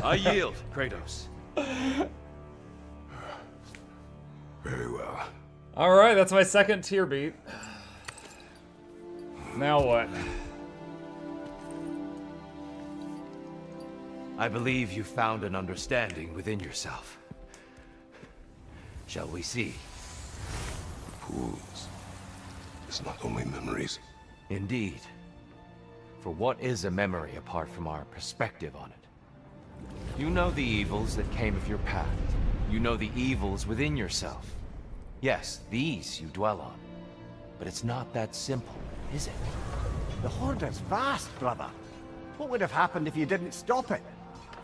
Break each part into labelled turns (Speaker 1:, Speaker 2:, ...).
Speaker 1: I yield, Kratos.
Speaker 2: Very well.
Speaker 3: Alright, that's my second tier beat. Now what?
Speaker 1: I believe you found an understanding within yourself. Shall we see?
Speaker 2: Fools. It's not only memories.
Speaker 1: Indeed. For what is a memory apart from our perspective on it? You know the evils that came of your path. You know the evils within yourself. Yes, these you dwell on. But it's not that simple, is it?
Speaker 4: The Horde is vast, brother. What would have happened if you didn't stop it?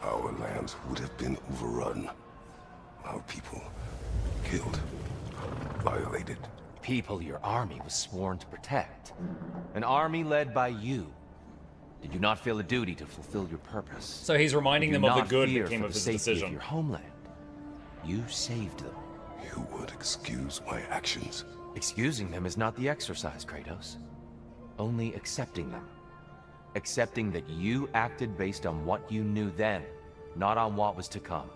Speaker 2: Our lands would have been overrun. Our people killed, violated.
Speaker 1: People your army was sworn to protect. An army led by you. Did you not feel a duty to fulfill your purpose?
Speaker 3: So he's reminding them of the good that came
Speaker 1: for
Speaker 3: of
Speaker 1: the
Speaker 3: his
Speaker 1: safety
Speaker 3: decision.
Speaker 1: of your homeland. You saved them.
Speaker 2: You would excuse my actions.
Speaker 1: Excusing them is not the exercise, Kratos. Only accepting them. Accepting that you acted based on what you knew then, not on what was to come.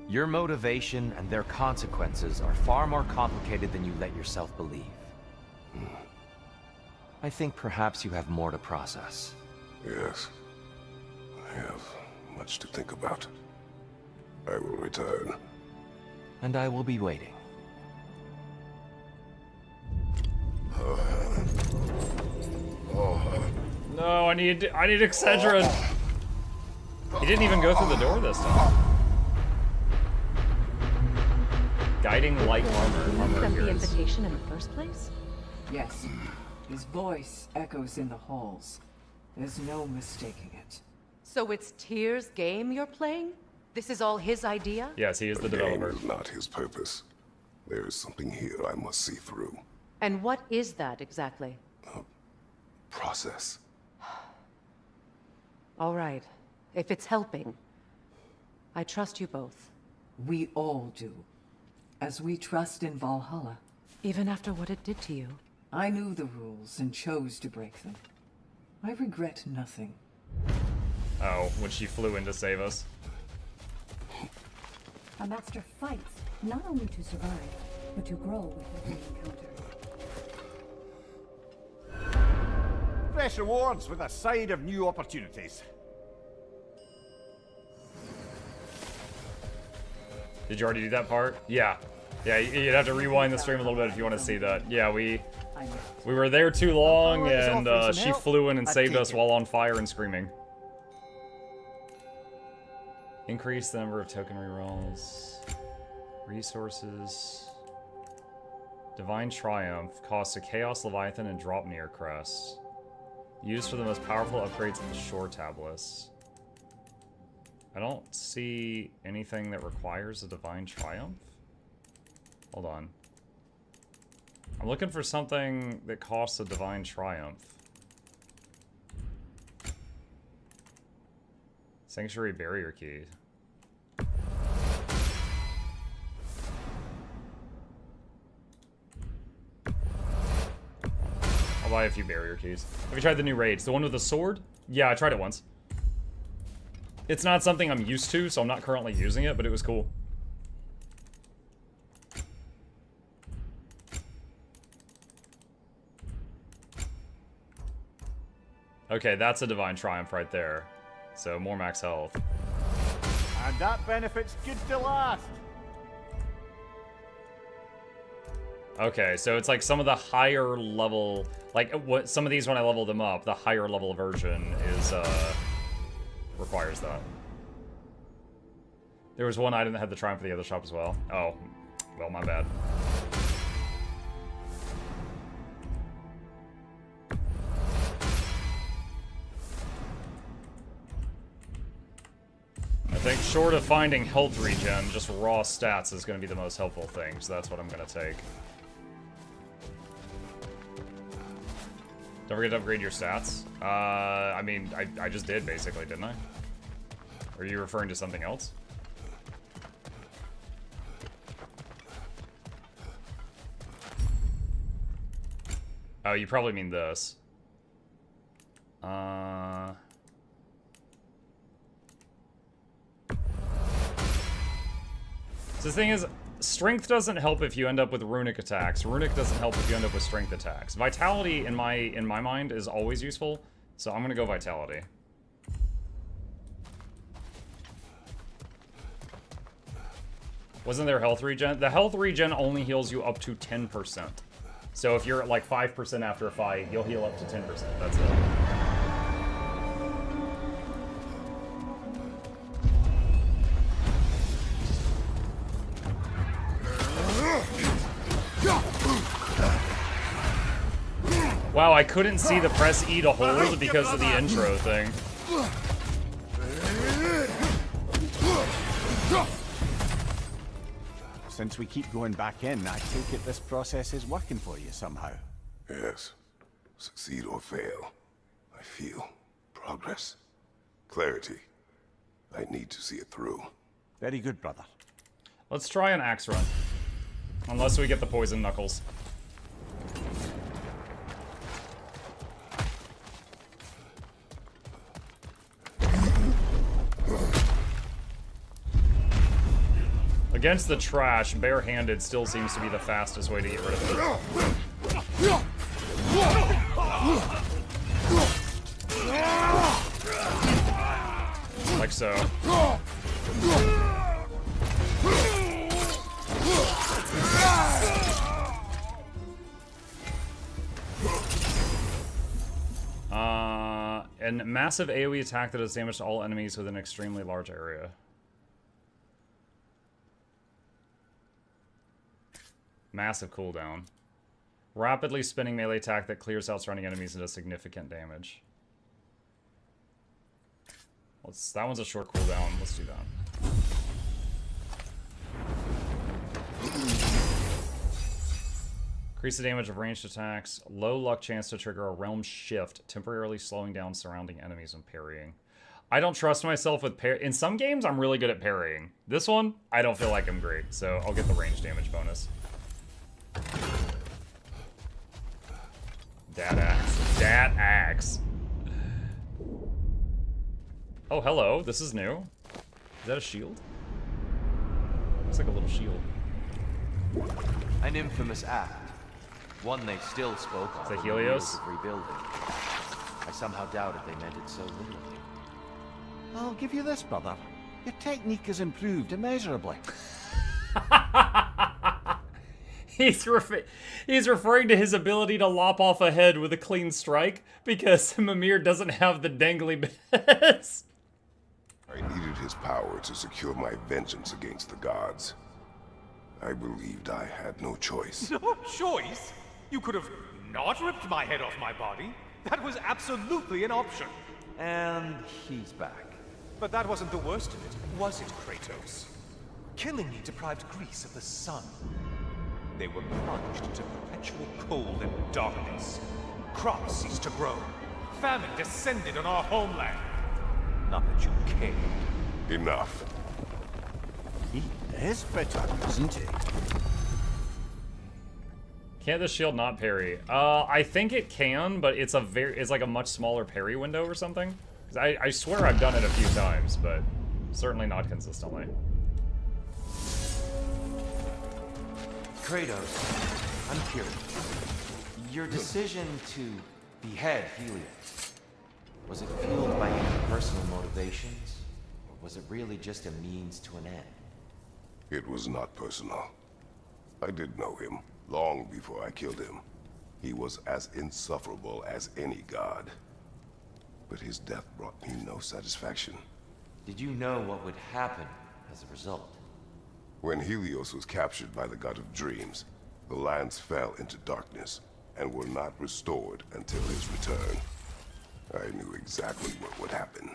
Speaker 1: Your motivation and their consequences are far more complicated than you let yourself believe. I think perhaps you have more to process.
Speaker 2: Yes. I have much to think about. I will return.
Speaker 1: And I will be waiting.
Speaker 3: No, I need Excedrin. He didn't even go through the door this time. Guiding light armor
Speaker 5: Sent the
Speaker 3: appearance.
Speaker 5: invitation in the first place?
Speaker 6: Yes. His voice echoes in the halls. There's no mistaking it.
Speaker 5: So it's Tyr's game you're playing? This is all his idea?
Speaker 3: Yes, he is the
Speaker 2: game
Speaker 3: developer.
Speaker 2: is not his purpose. There is something here I must see through.
Speaker 5: And what is that exactly?
Speaker 2: Process.
Speaker 5: All right. If it's helping, I trust you both.
Speaker 6: We all do. As we trust in Valhalla.
Speaker 5: Even after what it did to you.
Speaker 6: I knew the rules and chose to break them. I regret nothing.
Speaker 3: Oh, when she flew in to save us.
Speaker 7: A master fights, not only to survive, but to grow with every encounter.
Speaker 4: Fresh rewards with a side of new opportunities.
Speaker 3: Did you already do that part? Yeah. Yeah, you'd have to rewind the stream a little bit if you want to see that. Yeah, we were there too long, and she flew in and saved us while on fire and screaming. Increase the number of token rerolls. Resources. Divine Triumph. Costs a Chaos Leviathan and Dropnir Crest. Used for the most powerful upgrades of the Shore Tablets. I don't see anything that requires a Divine Triumph. Hold on. I'm looking for something that costs a Divine Triumph. Sanctuary Barrier Key. I'll buy a few barrier keys. Have you tried the new raids? The one with the sword? Yeah, I tried it once. It's not something I'm used to, so I'm not currently using it, but it was cool. Okay, that's a Divine Triumph right there. So, more max health.
Speaker 4: And that benefit's good to last.
Speaker 3: Okay, so it's like some of the higher level... Like, what some of these, when I level them up, the higher level version is, requires that. There was one item that had the Triumph for the other shop as well. Oh, well, my bad. I think short of finding health regen, just raw stats is going to be the most helpful thing, so that's what I'm going to take. Don't forget to upgrade your stats. I mean, I just did, basically, didn't I? Are you referring to something else? Oh, you probably mean this. So the thing is, strength doesn't help if you end up with runic attacks. Runic doesn't help if you end up with strength attacks. Vitality, in my mind, is always useful. So I'm gonna go Vitality. Wasn't there health regen? The health regen only heals you up to 10%. So if you're at like 5% after a fight, you'll heal up to 10%. That's it. Wow, I couldn't see the press E to hold because of the intro thing.
Speaker 4: Since we keep going back in, I take it this process is working for you somehow.
Speaker 2: Yes. Succeed or fail. I feel progress. Clarity. I need to see it through.
Speaker 4: Very good, brother.
Speaker 3: Let's try an axe run. Unless we get the poison knuckles. Against the trash, barehanded still seems to be the fastest way to get rid of it. Like so. And massive AoE attack that does damage to all enemies within an extremely large area. Massive cooldown. Rapidly spinning melee attack that clears out surrounding enemies and does significant damage. That one's a short cooldown. Let's do that. Increase the damage of ranged attacks. Low luck chance to trigger a realm shift, temporarily slowing down surrounding enemies and parrying. I don't trust myself with parry. In some games, I'm really good at parrying. This one, I don't feel like I'm great, so I'll get the range damage bonus. Dat axe. Dat axe. Oh, hello. This is new. Is that a shield? Looks like a little shield.
Speaker 1: An infamous act. One they still spoke of.
Speaker 3: Is that
Speaker 1: in
Speaker 3: Helios?
Speaker 1: years of rebuilding. I somehow doubted they meant it so literally.
Speaker 4: I'll give you this, brother. Your technique has improved immeasurably.
Speaker 3: He's referring to his ability to lop off a head with a clean strike because Mimir doesn't have the dangly bits.
Speaker 2: I needed his power to secure my vengeance against the gods. I believed I had no choice.
Speaker 8: No choice? You could have not ripped my head off my body. That was absolutely an option.
Speaker 1: And he's back.
Speaker 8: But that wasn't the worst of it, was it, Kratos? Killing me deprived Greece of the sun. They were plunged into perpetual cold and darkness. Crops ceased to grow. Famine descended on our homeland. Not that you cared.
Speaker 2: Enough.
Speaker 4: He is bitter, isn't he?
Speaker 3: Can't the shield not parry? I think it can, but it's like a much smaller parry window or something. 'Cause I swear I've done it a few times, but certainly not consistently.
Speaker 1: Kratos, I'm curious. Your decision to behead Helios, was it fueled by any personal motivations? Or was it really just a means to an end?
Speaker 2: It was not personal. I did know him long before I killed him. He was as insufferable as any god. But his death brought me no satisfaction.
Speaker 1: Did you know what would happen as a result?
Speaker 2: When Helios was captured by the god of dreams, the lands fell into darkness and were not restored until his return. I knew exactly what would happen.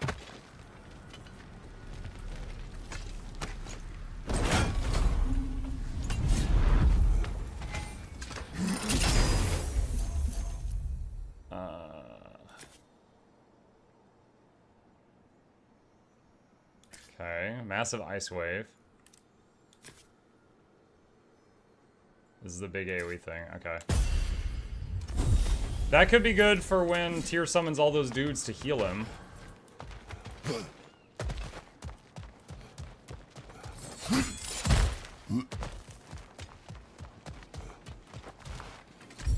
Speaker 3: Okay, massive ice wave. This is the big AoE thing, okay. That could be good for when Tyr summons all those dudes to heal him.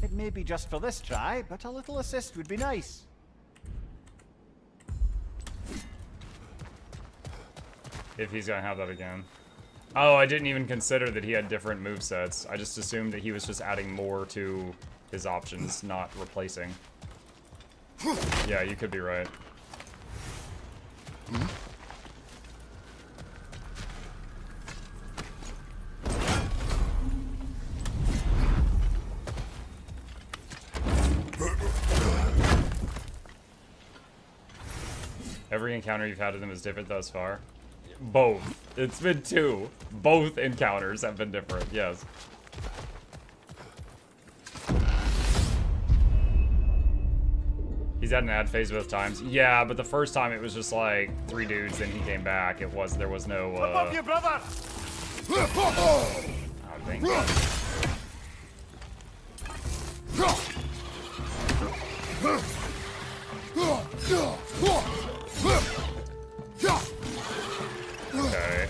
Speaker 4: It may be just for this try, but a little assist would be nice.
Speaker 3: If he's gonna have that again. Oh, I didn't even consider that he had different movesets. I just assumed that he was just adding more to his options, not replacing. Yeah, you could be right. Every encounter you've had with him is different thus far. Both. It's been 2. Both encounters have been different, yes. He's had an ad phase both times. Yeah, but the first time it was just like 3 dudes, then he came back. There was no
Speaker 4: Above you, brother!
Speaker 3: oh, thank God. Okay,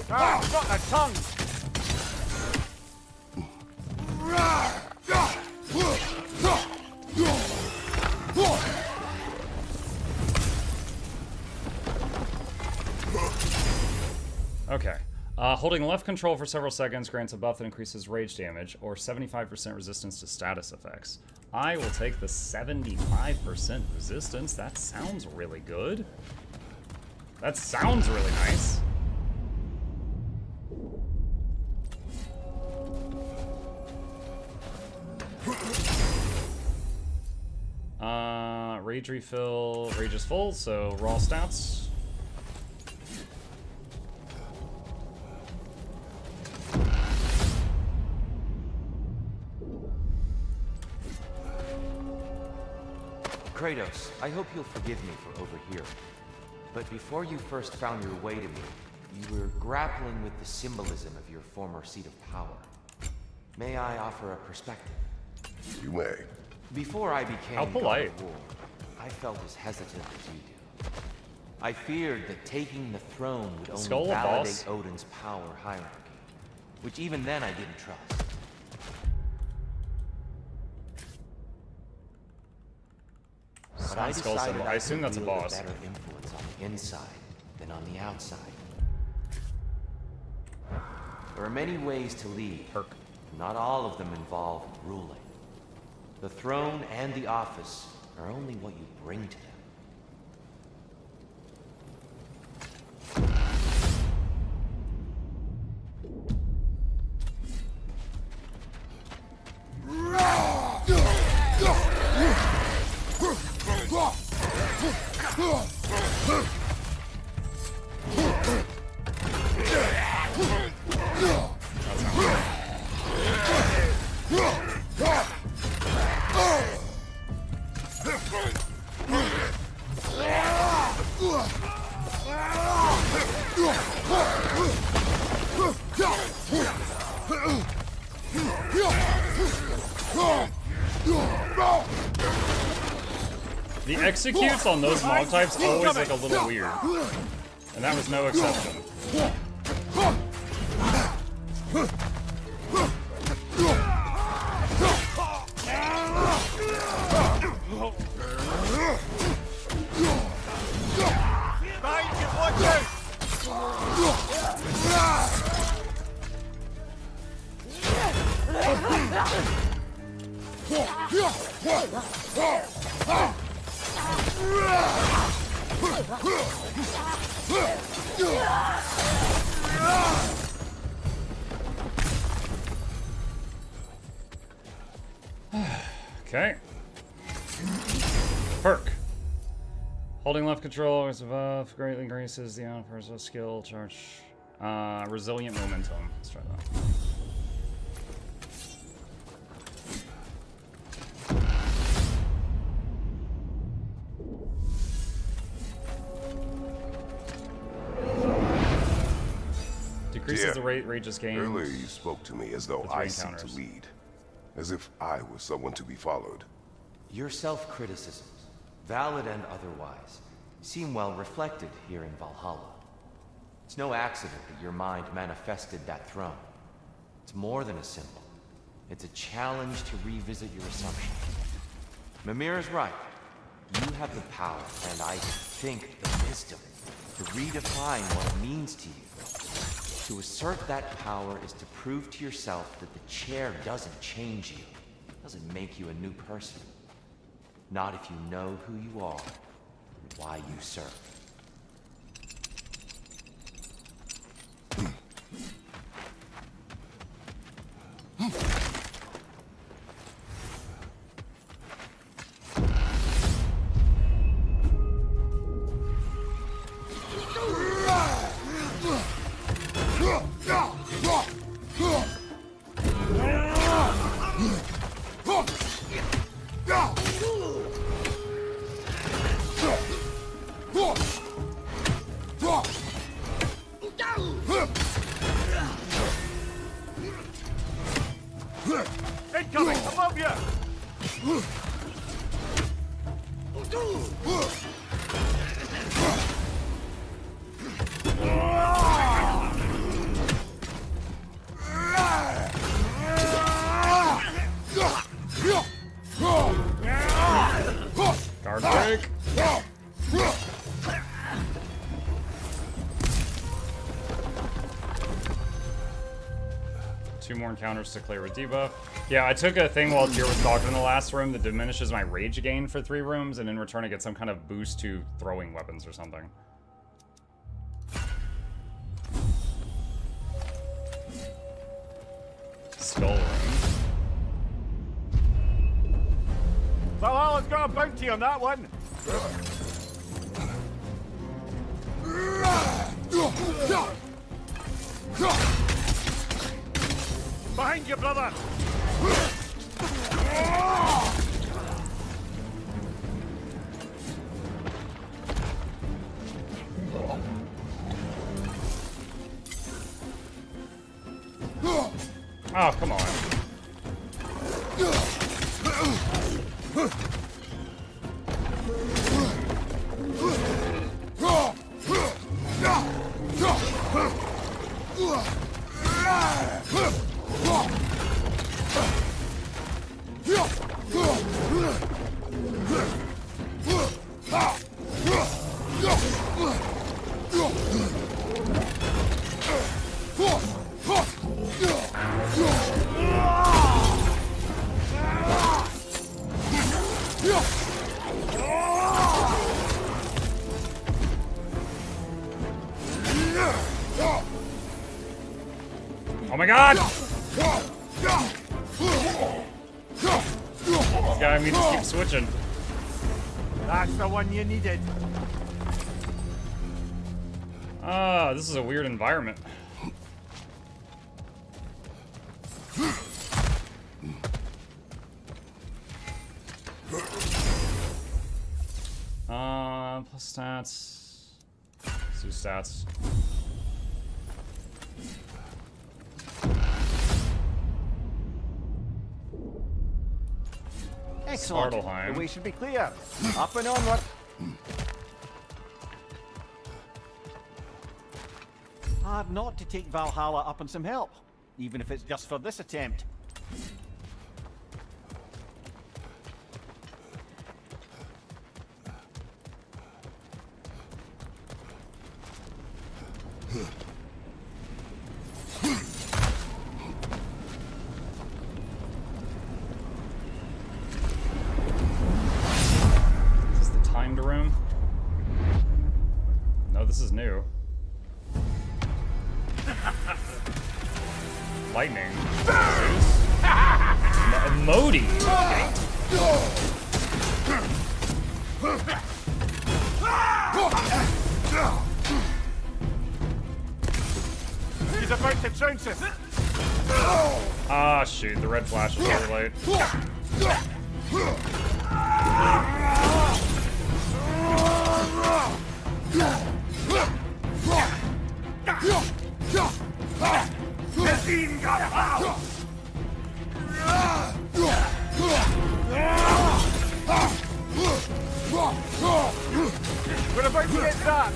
Speaker 4: Ah, got a tongue!
Speaker 3: okay. Holding left control for several seconds grants a buff that increases rage damage, or 75% resistance to status effects. I will take the 75% resistance. That sounds really good. That sounds really nice. Rage refill. Rage is full, so raw stats.
Speaker 1: Kratos, I hope you'll forgive me for overhearing. But before you first found your way to me, you were grappling with the symbolism of your former seat of power. May I offer a perspective?
Speaker 2: You may.
Speaker 1: Before I became
Speaker 3: How polite.
Speaker 1: God of War, I felt as hesitant as you do. I feared that taking the throne would only
Speaker 3: Skull a
Speaker 1: validate
Speaker 3: boss?
Speaker 1: Odin's power hierarchy, which even then I didn't trust. But I
Speaker 3: Skull
Speaker 1: decided
Speaker 3: symbol. I assume that's a
Speaker 1: wield
Speaker 3: boss.
Speaker 1: better influence on the inside than on the outside. There are many ways to lead.
Speaker 3: Perk.
Speaker 1: Not all of them involve ruling. The throne and the office are only what you bring to them. The executes on those mob types always look a little weird. And that was no exception. Okay. Perk. Holding left control is above greatly increases the amount of personal skill charge. Resilient momentum. Let's try that.
Speaker 3: increases the rate just gained.
Speaker 2: Earlier you spoke to me as though
Speaker 3: with 3
Speaker 2: I seek to
Speaker 3: encounters.
Speaker 2: lead. As if I was someone to be followed.
Speaker 1: Your self-criticisms, valid and otherwise, seem well reflected here in Valhalla. It's no accident that your mind manifested that throne. It's more than a symbol. It's a challenge to revisit your assumptions. Mimir is right. You have the power, and I think the wisdom, to redefine what it means to you. To assert that power is to prove to yourself that the chair doesn't change you, doesn't make you a new person. Not if you know who you are and why you serve.
Speaker 4: Incoming above you!
Speaker 3: Guard break. Two more encounters to clear with debuff. Yeah, I took a thing while Tyr was talking in the last room that diminishes my rage gain for 3 rooms, and in return I get some kind of boost to throwing weapons or something. Skull room.
Speaker 4: Valhalla's got a bounty on that one! Behind you, brother!
Speaker 3: Oh, come on. Oh my god! This guy me just keep switching.
Speaker 4: That's the one you needed.
Speaker 3: Ah, this is a weird environment. Plus stats. Let's do stats.
Speaker 4: Excellent.
Speaker 3: Svartalheim.
Speaker 4: The way should be clear. Up and onward. Hard not to take Valhalla up on some help, even if it's just for this attempt.
Speaker 3: Is this the timed room? No, this is new. Lightning. Modi.
Speaker 4: He's about to trounce us.
Speaker 3: Ah, shoot. The red flash is really late.
Speaker 4: We're about to get that!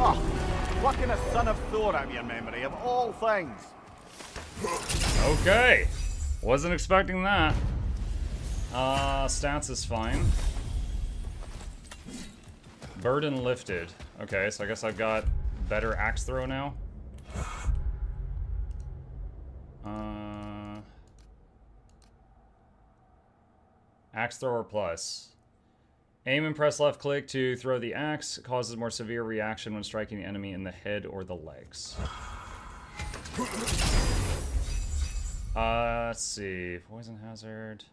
Speaker 4: Oh, plucking a son of Thor out of your memory, of all things.
Speaker 3: Okay. Wasn't expecting that. Stats is fine. Burden lifted. Okay, so I guess I've got better axe throw now. Axe thrower plus. Aim and press left click to throw the axe. Causes more severe reaction when striking the enemy in the head or the legs. Let's see. Poison hazard.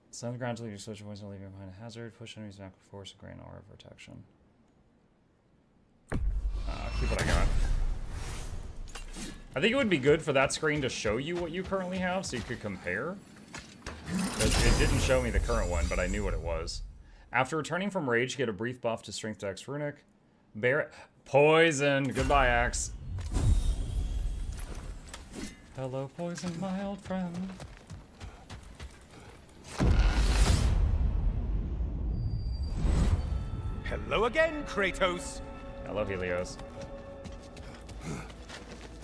Speaker 3: Send the ground to leave your switch poison, leave behind a hazard. Push enemies back with force, grain, aura of protection. Keep what I got. I think it would be good for that screen to show you what you currently have so you could compare. Because it didn't show me the current one, but I knew what it was. After returning from rage, get a brief buff to strength dex runic. Poison. Goodbye, axe. Hello, poison, my old friend.
Speaker 8: Hello again, Kratos.
Speaker 3: Hello, Helios.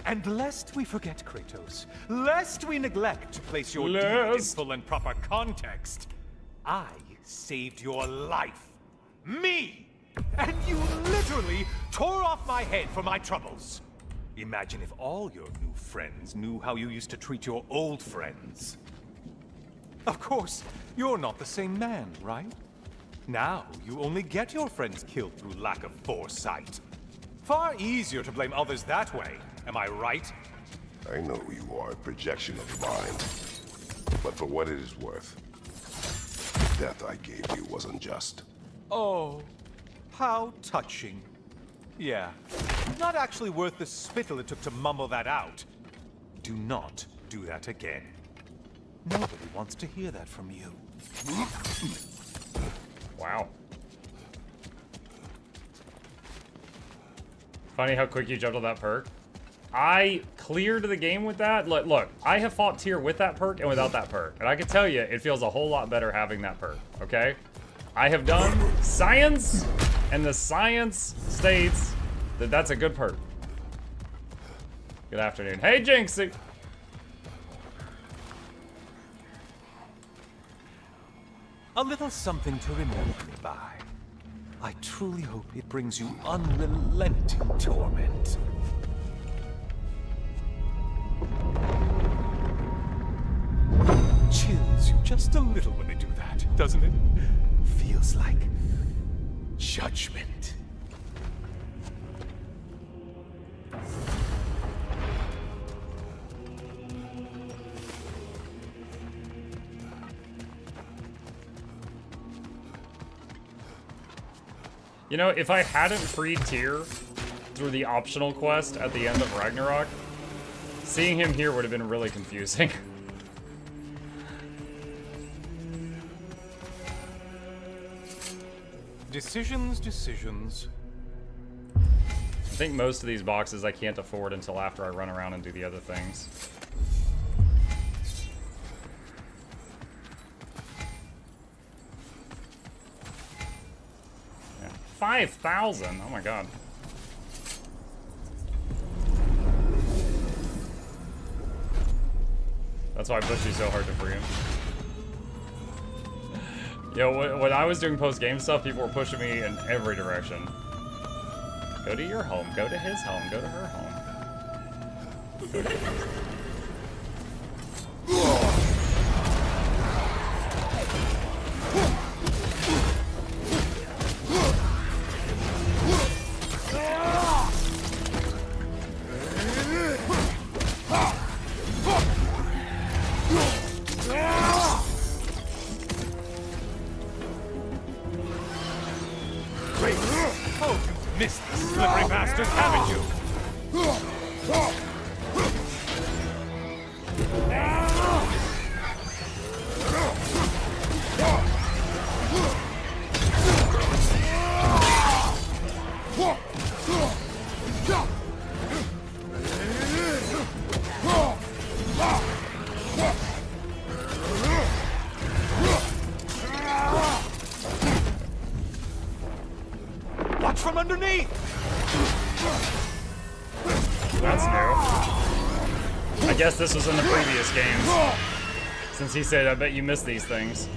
Speaker 8: And lest we forget, Kratos, lest we neglect to place your deed in full and proper context, I saved your life. Me! And you literally tore off my head for my troubles. Imagine if all your new friends knew how you used to treat your old friends. Of course, you're not the same man, right? Now, you only get your friends killed through lack of foresight. Far easier to blame others that way, am I right?
Speaker 2: I know you are a projection of mine, but for what it is worth, the death I gave you was unjust.
Speaker 8: Oh, how touching. Yeah, not actually worth the spittle it took to mumble that out. Do not do that again. Nobody wants to hear that from you.
Speaker 3: Wow. Funny how quick you jumped on that perk. I cleared the game with that. Look, I have fought tier with that perk and without that perk. And I can tell you, it feels a whole lot better having that perk, okay? I have done science, and the science states that that's a good perk. Good afternoon. Hey, Jinxie!
Speaker 8: A little something to remember me by. I truly hope it brings you unrelenting torment. Chills you just a little when they do that, doesn't it? Feels like judgment.
Speaker 3: You know, if I hadn't freed Tyr through the optional quest at the end of Ragnarok, seeing him here would have been really confusing.
Speaker 8: Decisions.
Speaker 3: I think most of these boxes I can't afford until after I run around and do the other things. Yeah. 5,000! Oh my god. That's why I pushed you so hard to free him. Yo, when I was doing post-game stuff, people were pushing me in every direction. Go to your home, go to his home, go to her home. Go to
Speaker 8: Oh, you've missed the slippery bastard, haven't you? Watch from underneath!
Speaker 3: That's new. I guess this was in the previous games. Since he said, I bet you missed these things.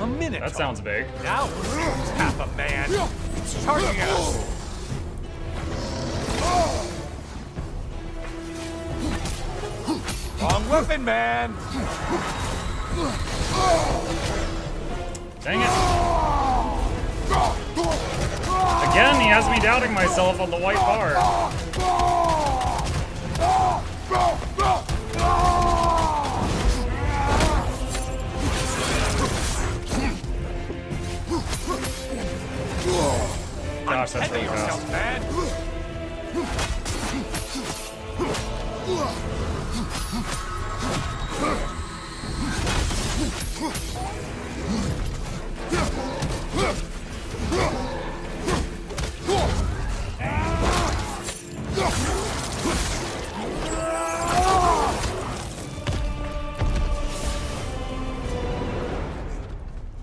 Speaker 8: A minute.
Speaker 3: That sounds big.
Speaker 8: Now it's half a man. It's charging at us. Wrong weapon, man.
Speaker 3: Dang it. Again, he has me doubting myself on the white bar. Gosh, that's really fast.
Speaker 8: Man.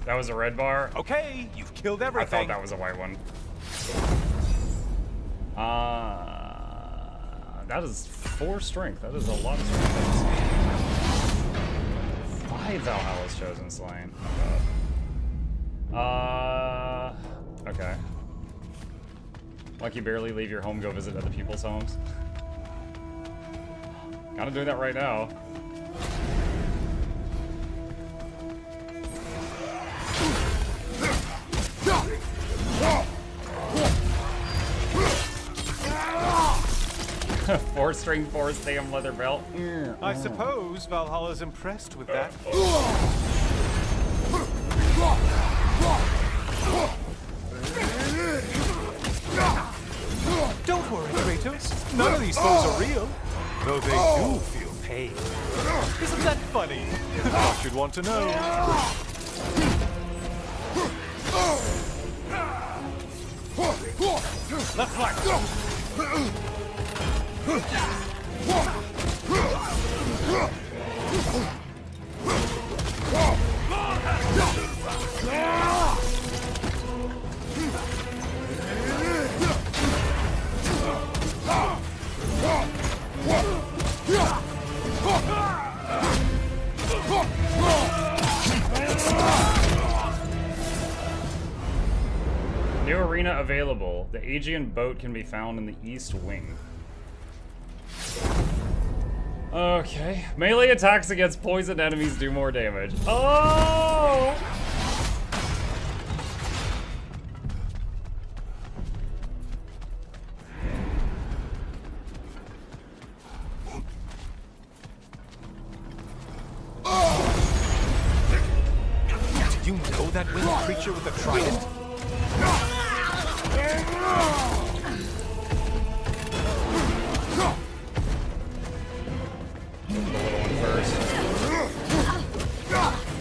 Speaker 3: That was a red bar?
Speaker 8: Okay, you've killed
Speaker 3: I
Speaker 8: everything.
Speaker 3: thought that was a white one. That is 4 strength. That is a lot of strength. 5 Valhalla's chosen slain. Oh god. Okay. Like you barely leave your home, go visit other people's homes. Kinda doing that right now. Four-string, 4-stam leather belt.
Speaker 8: I suppose Valhalla's impressed with that. Don't worry, Kratos. None of these foes are real. Though they do feel pain. Isn't that funny? Thought you'd want to know. Left flank.
Speaker 3: New arena available. The Aegean boat can be found in the east wing. Okay. Melee attacks against poisoned enemies do more damage. Oh!
Speaker 8: Did you know that winged creature with the trident?